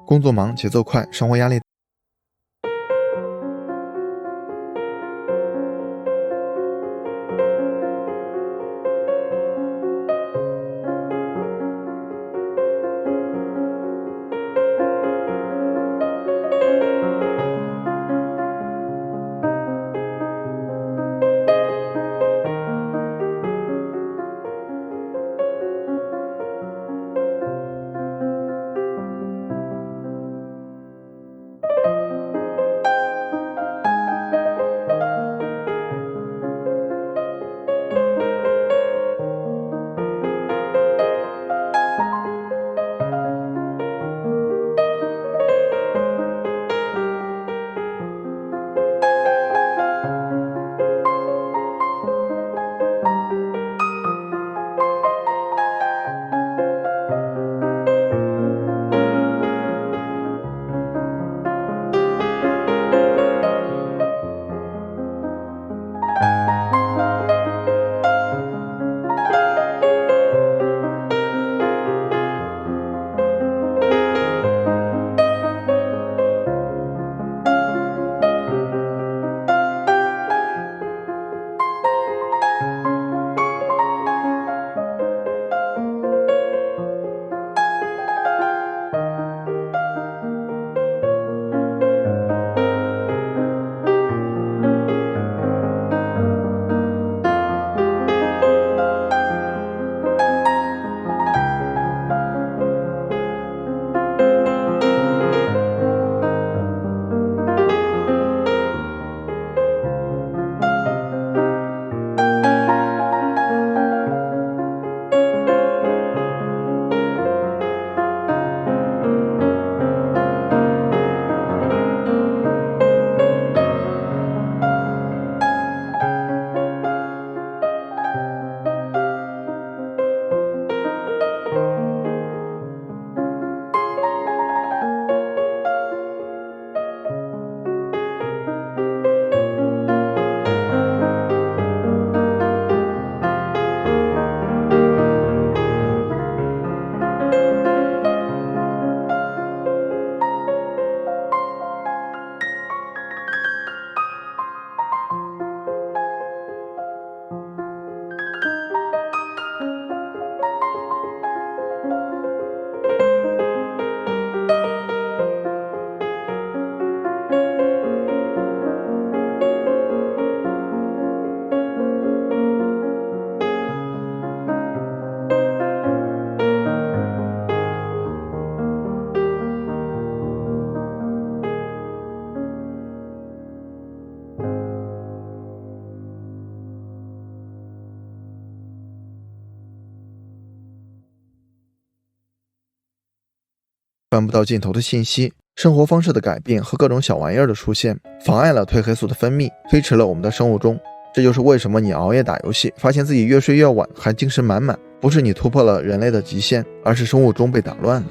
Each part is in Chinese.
工作忙，节奏快，生活压力大。看不到尽头的信息，生活方式的改变和各种小玩意儿的出现，妨碍了褪黑素的分泌，推迟了我们的生物钟。这就是为什么你熬夜打游戏，发现自己越睡越晚，还精神满满，不是你突破了人类的极限，而是生物钟被打乱了。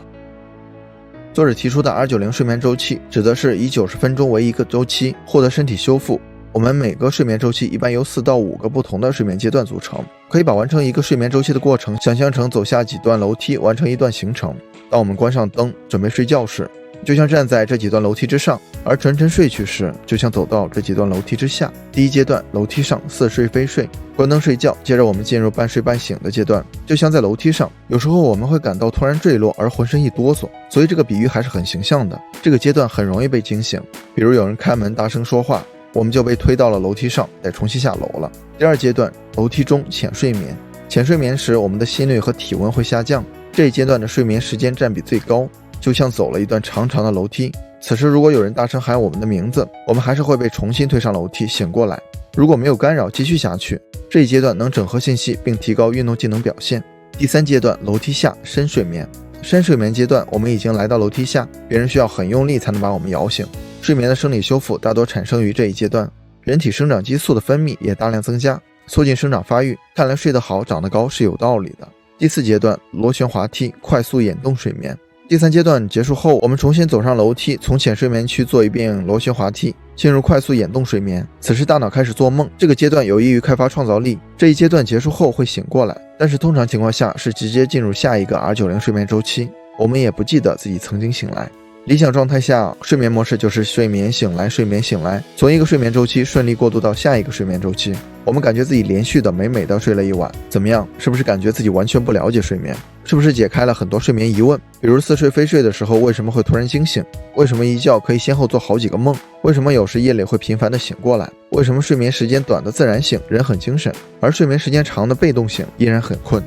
作者提出的 R90 睡眠周期，指的是以90分钟为一个周期，获得身体修复。我们每个睡眠周期一般由4到5个不同的睡眠阶段组成，可以把完成一个睡眠周期的过程想象成走下几段楼梯，完成一段行程。当我们关上灯准备睡觉时，就像站在这几段楼梯之上，而沉沉睡去时，就像走到这几段楼梯之下。第一阶段，楼梯上似睡非睡，关灯睡觉，接着我们进入半睡半醒的阶段，就像在楼梯上，有时候我们会感到突然坠落而浑身一哆嗦，所以这个比喻还是很形象的。这个阶段很容易被惊醒，比如有人开门大声说话，我们就被推到了楼梯上，得重新下楼了。第二阶段，楼梯中浅睡眠。浅睡眠时，我们的心率和体温会下降，这一阶段的睡眠时间占比最高，就像走了一段长长的楼梯。此时如果有人大声喊我们的名字，我们还是会被重新推上楼梯醒过来。如果没有干扰继续下去，这一阶段能整合信息并提高运动技能表现。第三阶段，楼梯下深睡眠。深睡眠阶段，我们已经来到楼梯下，别人需要很用力才能把我们摇醒。睡眠的生理修复大多产生于这一阶段，人体生长激素的分泌也大量增加，促进生长发育。看来睡得好长得高是有道理的。第四阶段，螺旋滑梯快速眼动睡眠。第三阶段结束后，我们重新走上楼梯，从浅睡眠区做一遍螺旋滑梯，进入快速眼动睡眠。此时大脑开始做梦，这个阶段有益于开发创造力。这一阶段结束后会醒过来，但是通常情况下是直接进入下一个 R90 睡眠周期，我们也不记得自己曾经醒来。理想状态下，睡眠模式就是睡眠醒来，睡眠醒来，从一个睡眠周期顺利过渡到下一个睡眠周期。我们感觉自己连续的美美的睡了一晚，怎么样？是不是感觉自己完全不了解睡眠？是不是解开了很多睡眠疑问？比如似睡非睡的时候为什么会突然惊醒？为什么一觉可以先后做好几个梦？为什么有时夜里会频繁的醒过来？为什么睡眠时间短的自然醒人很精神，而睡眠时间长的被动醒依然很困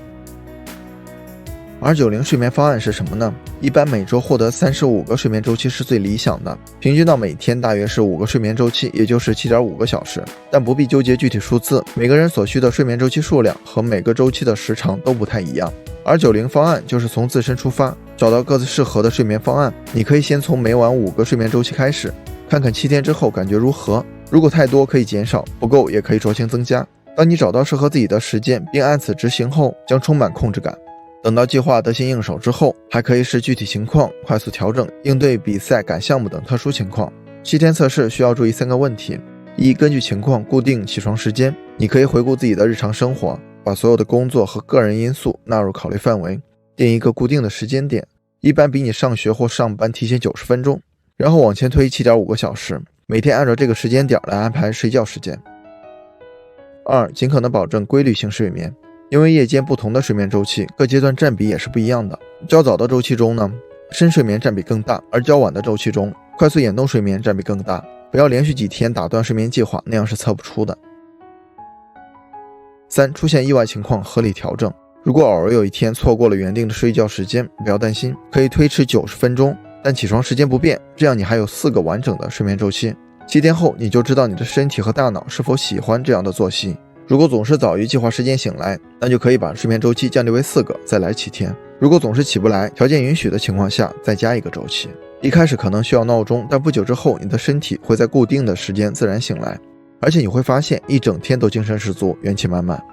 ？R90睡眠方案是什么呢？一般每周获得35个睡眠周期是最理想的，平均到每天大约是5个睡眠周期，也就是 7.5 个小时。但不必纠结具体数字，每个人所需的睡眠周期数量和每个周期的时长都不太一样。R90方案就是从自身出发，找到各自适合的睡眠方案。你可以先从每晚5个睡眠周期开始，看看7天之后感觉如何。如果太多可以减少，不够也可以酌情增加。当你找到适合自己的时间并按此执行后，将充满控制感。等到计划得心应手之后，还可以视具体情况快速调整，应对比赛、赶项目等特殊情况。7天测试需要注意3个问题：一、根据情况固定起床时间，你可以回顾自己的日常生活，把所有的工作和个人因素纳入考虑范围，定一个固定的时间点，一般比你上学或上班提前90分钟，然后往前推 7.5 个小时，每天按照这个时间点来安排睡觉时间。2、尽可能保证规律性睡眠。因为夜间不同的睡眠周期，各阶段占比也是不一样的。较早的周期中呢，深睡眠占比更大，而较晚的周期中，快速眼动睡眠占比更大。不要连续几天打断睡眠计划，那样是测不出的。3、出现意外情况合理调整。如果偶尔有一天错过了原定的睡觉时间，不要担心，可以推迟90分钟，但起床时间不变，这样你还有4个完整的睡眠周期。7天后你就知道你的身体和大脑是否喜欢这样的作息。如果总是早于计划时间醒来，那就可以把睡眠周期降低为4个，再来7天。如果总是起不来，条件允许的情况下，再加1个周期。一开始可能需要闹钟，但不久之后，你的身体会在固定的时间自然醒来，而且你会发现一整天都精神十足，元气满满。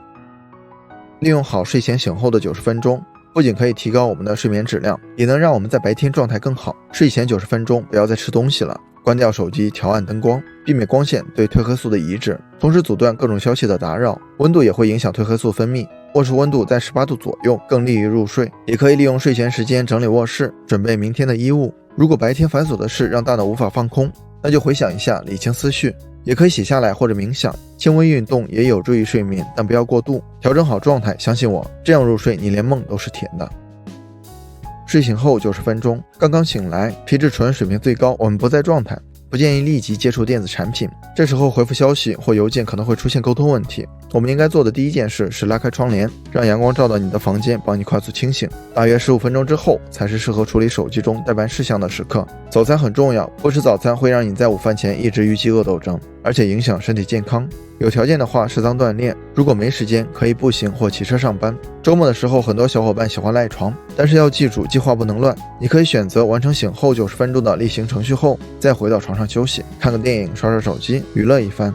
利用好睡前醒后的90分钟，不仅可以提高我们的睡眠质量，也能让我们在白天状态更好。睡前90分钟不要再吃东西了，关掉手机，调暗灯光，避免光线对褪黑素的移植，同时阻断各种消息的打扰。温度也会影响褪黑素分泌，卧室温度在18度左右更利于入睡。也可以利用睡前时间整理卧室，准备明天的衣物。如果白天繁琐的事让大脑无法放空，那就回想一下，理清思绪。也可以写下来或者冥想，轻微运动也有助于睡眠，但不要过度。调整好状态，相信我，这样入睡你连梦都是甜的。睡醒后90分钟，刚刚醒来，皮质醇水平最高，我们不在状态，不建议立即接触电子产品。这时候回复消息或邮件可能会出现沟通问题。我们应该做的第一件事是拉开窗帘，让阳光照到你的房间，帮你快速清醒。大约15分钟之后才是适合处理手机中待办事项的时刻。早餐很重要，不吃早餐会让你在午饭前一直与饥饿斗争，而且影响身体健康。有条件的话适当锻炼，如果没时间可以步行或骑车上班。周末的时候很多小伙伴喜欢赖床，但是要记住计划不能乱。你可以选择完成醒后90分钟的例行程序后，再回到床上休息，看个电影，刷刷手机，娱乐一番。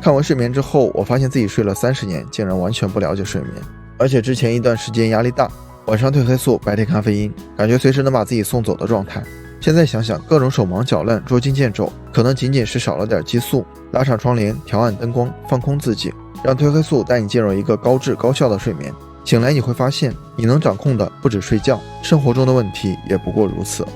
看完睡眠之后，我发现自己睡了30年，竟然完全不了解睡眠，而且之前一段时间压力大，晚上褪黑素，白天咖啡因，感觉随时能把自己送走的状态。现在想想，各种手忙脚乱、捉襟见肘，可能仅仅是少了点激素。拉上窗帘，调暗灯光，放空自己，让褪黑素带你进入一个高质高效的睡眠。醒来你会发现，你能掌控的不止睡觉，生活中的问题也不过如此。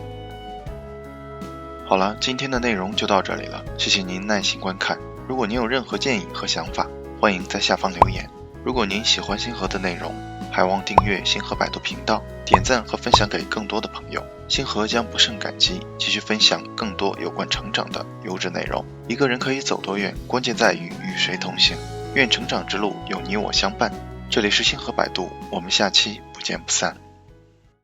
好了，今天的内容就到这里了，谢谢您耐心观看。如果您有任何建议和想法，欢迎在下方留言。如果您喜欢星河的内容，还望订阅星河百度频道，点赞和分享给更多的朋友。星河将不胜感激，继续分享更多有关成长的优质内容。一个人可以走多远，关键在于与谁同行。愿成长之路有你我相伴。这里是星河百度，我们下期不见不散。